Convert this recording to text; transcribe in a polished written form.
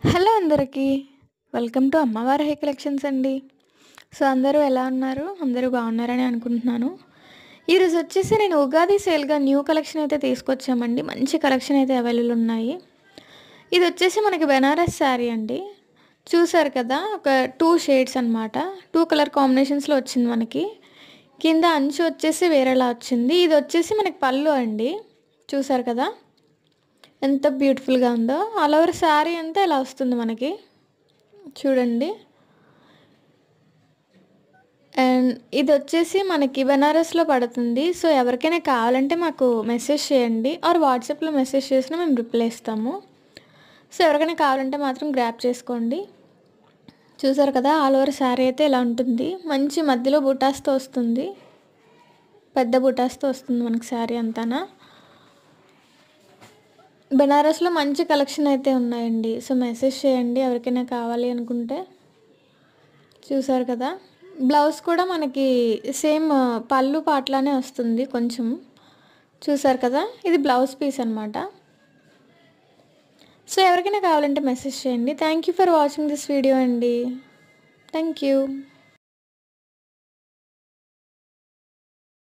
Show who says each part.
Speaker 1: Hello అందరికీ. Welcome to అమ్మవారి hair collections అండి. సో అందరూ ఎలా ఉన్నారు? అందరూ బాగున్నారని అనుకుంటున్నాను. ఈరోజు వచ్చేసి నేను ఉగాది సేల్గా న్యూ కలెక్షన్ అయితే తీసుకొచ్చామండి. మంచి కలెక్షన్ అయితే అవైలబుల్ ఉన్నాయి. ఇది వచ్చేసి మనకి బెనారస్ శారీ అండి. చూసారు కదా, ఒక 2 షేడ్స్ అనమాట. 2 కలర్ కాంబినేషన్స్లో వచ్చింది మనకి. కింద అంచు వచ్చేసి వేరేలా వచ్చింది. ఇది వచ్చేసి మనకి పళ్ళు అండి. చూసారు కదా ఎంత బ్యూటిఫుల్గా ఉందో. ఆల్ ఓవర్ శారీ అంతా ఇలా వస్తుంది మనకి. చూడండి. అండ్ ఇది వచ్చేసి మనకి బెనారస్లో పడుతుంది. సో ఎవరికైనా కావాలంటే మాకు మెసేజ్ చేయండి, ఆర్ వాట్సాప్లో మెసేజ్ చేసినా మేము రిప్లై ఇస్తాము. సో ఎవరికైనా కావాలంటే మాత్రం గ్రాప్ చేసుకోండి. చూసారు కదా, ఆల్ ఓవర్ శారీ అయితే ఇలా ఉంటుంది. మంచి మధ్యలో బుటాస్తో వస్తుంది, పెద్ద బుటాస్తో వస్తుంది మనకి శారీ అంతానా. బెనారస్లో మంచి కలెక్షన్ అయితే ఉన్నాయండి. సో మెసేజ్ చేయండి ఎవరికైనా కావాలి అనుకుంటే. చూసారు కదా, బ్లౌజ్ కూడా మనకి సేమ్ పళ్ళు పాటలానే వస్తుంది కొంచెం. చూసారు కదా, ఇది బ్లౌజ్ పీస్ అనమాట. సో ఎవరికైనా కావాలంటే మెసేజ్ చేయండి. Thank you for watching this video అండి. Thank you.